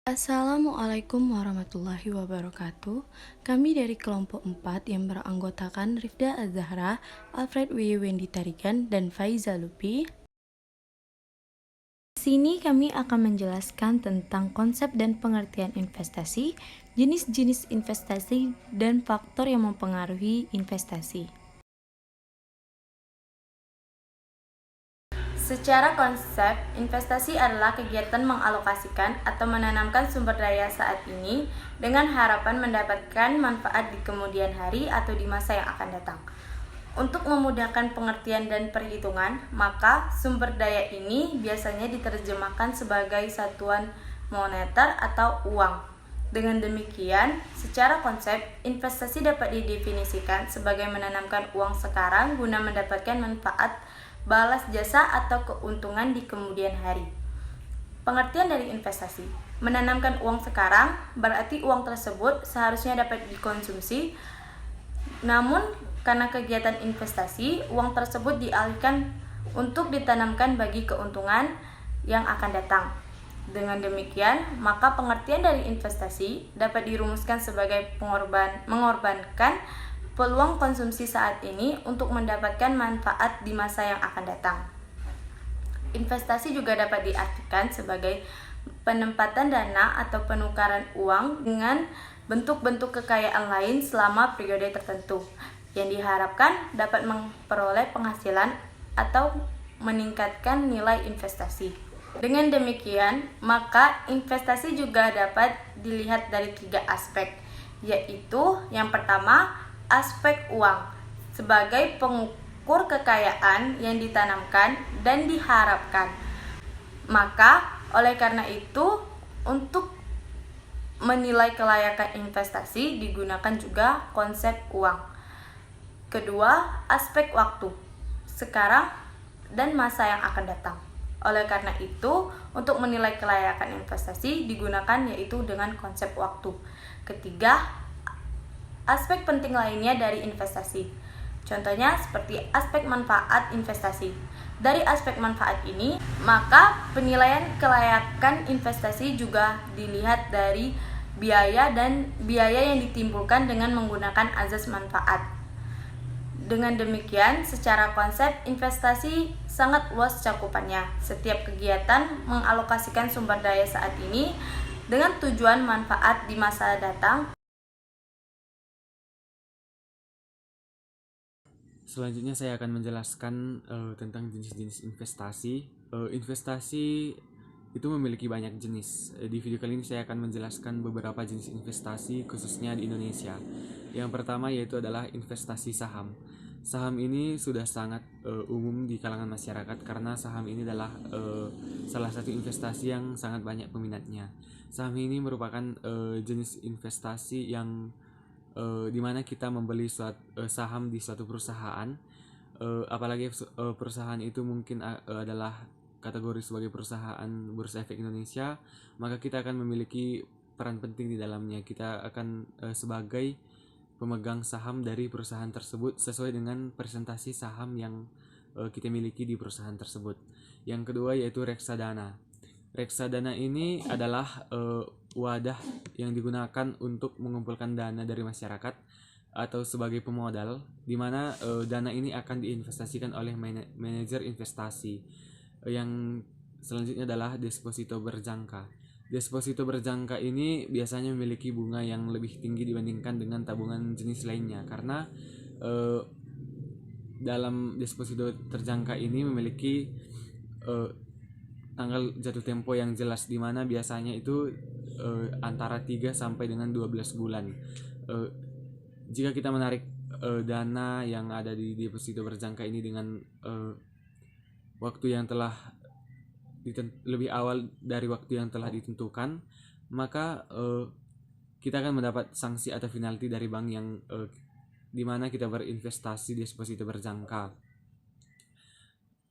Assalamualaikum warahmatullahi wabarakatuh. Kami dari kelompok 4 yang beranggotakan Rifda Az-Zahra, Alfred W. Wendy Tarigan, dan Faiza Lupi. Di sini kami akan menjelaskan tentang konsep dan pengertian investasi, jenis-jenis investasi, dan faktor yang mempengaruhi investasi. Secara konsep, investasi adalah kegiatan mengalokasikan atau menanamkan sumber daya saat ini dengan harapan mendapatkan manfaat di kemudian hari atau di masa yang akan datang. Untuk memudahkan pengertian dan perhitungan, maka sumber daya ini biasanya diterjemahkan sebagai satuan moneter atau uang. Dengan demikian, secara konsep, investasi dapat didefinisikan sebagai menanamkan uang sekarang guna mendapatkan manfaat balas jasa atau keuntungan di kemudian hari. Pengertian dari investasi: menanamkan uang sekarang berarti uang tersebut seharusnya dapat dikonsumsi, namun karena kegiatan investasi, uang tersebut dialihkan untuk ditanamkan bagi keuntungan yang akan datang. Dengan demikian, maka pengertian dari investasi dapat dirumuskan sebagai mengorbankan peluang konsumsi saat ini untuk mendapatkan manfaat di masa yang akan datang. Investasi juga dapat diartikan sebagai penempatan dana atau penukaran uang dengan bentuk-bentuk kekayaan lain selama periode tertentu, yang diharapkan dapat memperoleh penghasilan atau meningkatkan nilai investasi. Dengan demikian, maka investasi juga dapat dilihat dari 3 aspek, yaitu yang pertama, aspek uang sebagai pengukur kekayaan yang ditanamkan dan diharapkan. Maka, oleh karena itu, untuk menilai kelayakan investasi digunakan juga konsep uang. Kedua, aspek waktu, sekarang dan masa yang akan datang. Oleh karena itu, untuk menilai kelayakan investasi digunakan yaitu dengan konsep waktu. Ketiga, aspek penting lainnya dari investasi. Contohnya seperti aspek manfaat investasi. Dari aspek manfaat ini, maka penilaian kelayakan investasi juga dilihat dari biaya yang ditimbulkan dengan menggunakan azas manfaat. Dengan demikian, secara konsep investasi sangat luas cakupannya. Setiap kegiatan mengalokasikan sumber daya saat ini dengan tujuan manfaat di masa datang. Selanjutnya saya akan menjelaskan tentang jenis-jenis investasi. Investasi itu memiliki banyak jenis. Di video kali ini saya akan menjelaskan beberapa jenis investasi khususnya di Indonesia. Yang pertama yaitu adalah investasi saham. Saham ini sudah sangat umum di kalangan masyarakat karena saham ini adalah salah satu investasi yang sangat banyak peminatnya. Saham ini merupakan jenis investasi yang di mana kita membeli saham di suatu perusahaan, apalagi perusahaan itu mungkin adalah kategori sebagai perusahaan Bursa Efek Indonesia, maka kita akan memiliki peran penting di dalamnya. Kita akan sebagai pemegang saham dari perusahaan tersebut sesuai dengan presentasi saham yang kita miliki di perusahaan tersebut. Yang kedua yaitu reksadana. Reksadana ini adalah wadah yang digunakan untuk mengumpulkan dana dari masyarakat atau sebagai pemodal, di mana dana ini akan diinvestasikan oleh manajer investasi. Yang selanjutnya adalah deposito berjangka. Deposito berjangka ini biasanya memiliki bunga yang lebih tinggi dibandingkan dengan tabungan jenis lainnya, karena dalam deposito terjangka ini memiliki tanggal jatuh tempo yang jelas, di mana biasanya itu antara 3 sampai dengan 12 bulan. Jika kita menarik dana yang ada di deposito berjangka ini dengan waktu yang telah lebih awal dari waktu yang telah ditentukan, maka kita akan mendapat sanksi atau penalti dari bank yang di mana kita berinvestasi di deposito berjangka.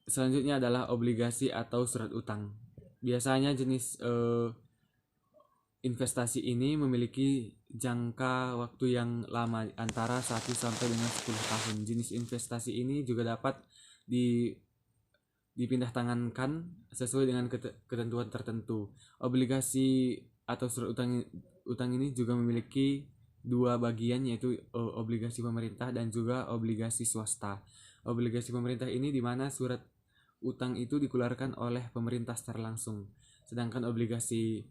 Selanjutnya adalah obligasi atau surat utang. Biasanya jenis investasi ini memiliki jangka waktu yang lama, antara 1 sampai dengan 10 tahun. Jenis investasi ini juga dapat dipindah tangankan sesuai dengan ketentuan tertentu. Obligasi atau surat utang ini juga memiliki dua bagian, yaitu obligasi pemerintah dan juga obligasi swasta. Obligasi pemerintah ini di mana surat utang itu dikeluarkan oleh pemerintah secara langsung, sedangkan obligasi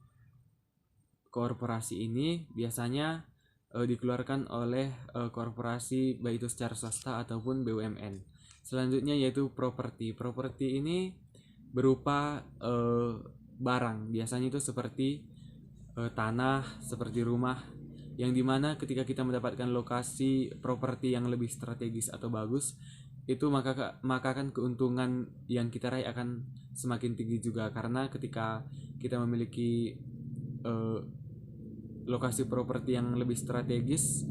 korporasi ini biasanya dikeluarkan oleh korporasi baik itu secara swasta ataupun BUMN. Selanjutnya yaitu properti. Properti ini berupa barang, biasanya itu seperti tanah, seperti rumah, yang dimana ketika kita mendapatkan lokasi properti yang lebih strategis atau bagus, itu maka kan keuntungan yang kita raih akan semakin tinggi juga, karena ketika kita memiliki lokasi properti yang lebih strategis,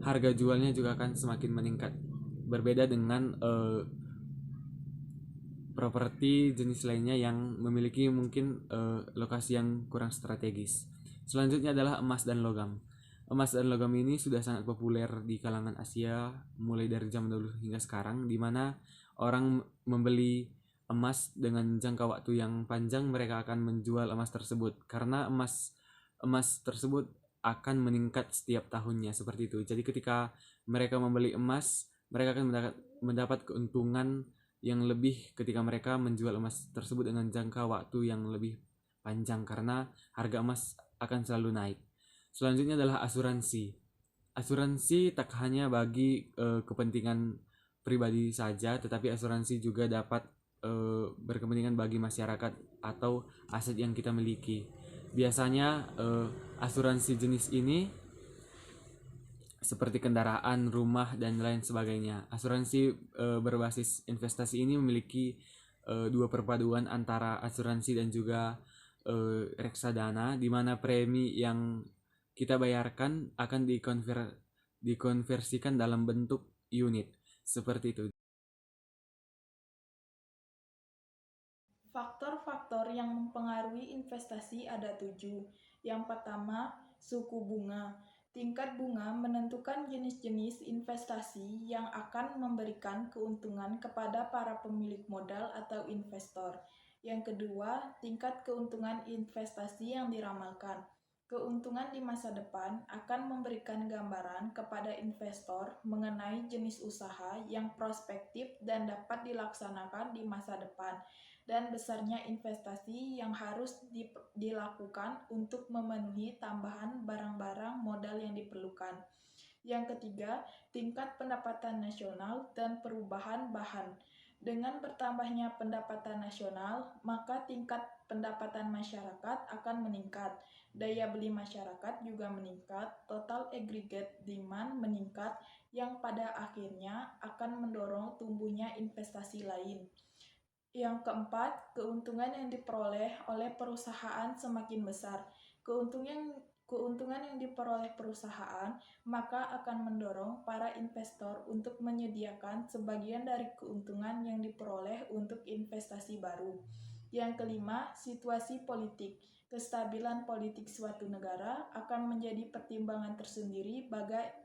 harga jualnya juga akan semakin meningkat. Berbeda dengan properti jenis lainnya yang memiliki mungkin lokasi yang kurang strategis. Selanjutnya adalah emas dan logam. Emas dan logam ini sudah sangat populer di kalangan Asia mulai dari zaman dulu hingga sekarang, di mana orang membeli emas dengan jangka waktu yang panjang. Mereka akan menjual emas tersebut karena emas tersebut akan meningkat setiap tahunnya, seperti itu. Jadi ketika mereka membeli emas, mereka akan mendapat keuntungan yang lebih ketika mereka menjual emas tersebut dengan jangka waktu yang lebih panjang, karena harga emas akan selalu naik. Selanjutnya adalah asuransi. Asuransi tak hanya bagi kepentingan pribadi saja, tetapi asuransi juga dapat berkepentingan bagi masyarakat atau aset yang kita miliki. Biasanya asuransi jenis ini seperti kendaraan, rumah, dan lain sebagainya. Asuransi berbasis investasi ini memiliki dua perpaduan antara asuransi dan juga reksadana, di mana premi yang kita bayarkan akan dikonversikan dalam bentuk unit, seperti itu. Faktor-faktor yang mempengaruhi investasi ada 7. Yang pertama, suku bunga. Tingkat bunga menentukan jenis-jenis investasi yang akan memberikan keuntungan kepada para pemilik modal atau investor. Yang kedua, tingkat keuntungan investasi yang diramalkan. Keuntungan di masa depan akan memberikan gambaran kepada investor mengenai jenis usaha yang prospektif dan dapat dilaksanakan di masa depan, dan besarnya investasi yang harus dilakukan untuk memenuhi tambahan barang-barang modal yang diperlukan. Yang ketiga, tingkat pendapatan nasional dan perubahan bahan. Dengan bertambahnya pendapatan nasional, maka tingkat pendapatan masyarakat akan meningkat, daya beli masyarakat juga meningkat, total aggregate demand meningkat, yang pada akhirnya akan mendorong tumbuhnya investasi lain. Yang keempat, keuntungan yang diperoleh oleh perusahaan semakin besar. Keuntungan yang diperoleh perusahaan maka akan mendorong para investor untuk menyediakan sebagian dari keuntungan yang diperoleh untuk investasi baru. Yang kelima, situasi politik. Kestabilan politik suatu negara akan menjadi pertimbangan tersendiri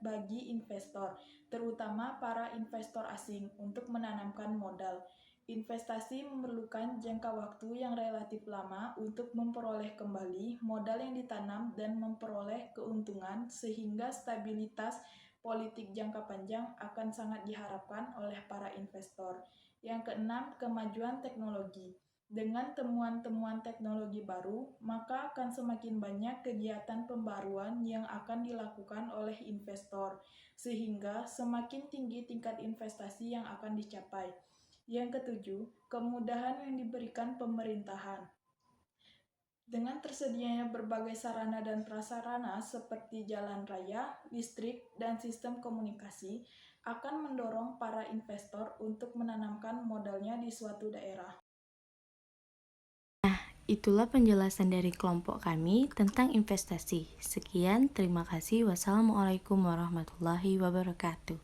bagi investor, terutama para investor asing, untuk menanamkan modal. Investasi memerlukan jangka waktu yang relatif lama untuk memperoleh kembali modal yang ditanam dan memperoleh keuntungan, sehingga stabilitas politik jangka panjang akan sangat diharapkan oleh para investor. Yang keenam, kemajuan teknologi. Dengan temuan-temuan teknologi baru, maka akan semakin banyak kegiatan pembaruan yang akan dilakukan oleh investor, sehingga semakin tinggi tingkat investasi yang akan dicapai. Yang ketujuh, kemudahan yang diberikan pemerintahan. Dengan tersedianya berbagai sarana dan prasarana seperti jalan raya, listrik, dan sistem komunikasi akan mendorong para investor untuk menanamkan modalnya di suatu daerah. Itulah penjelasan dari kelompok kami tentang investasi. Sekian, terima kasih. Wassalamualaikum warahmatullahi wabarakatuh.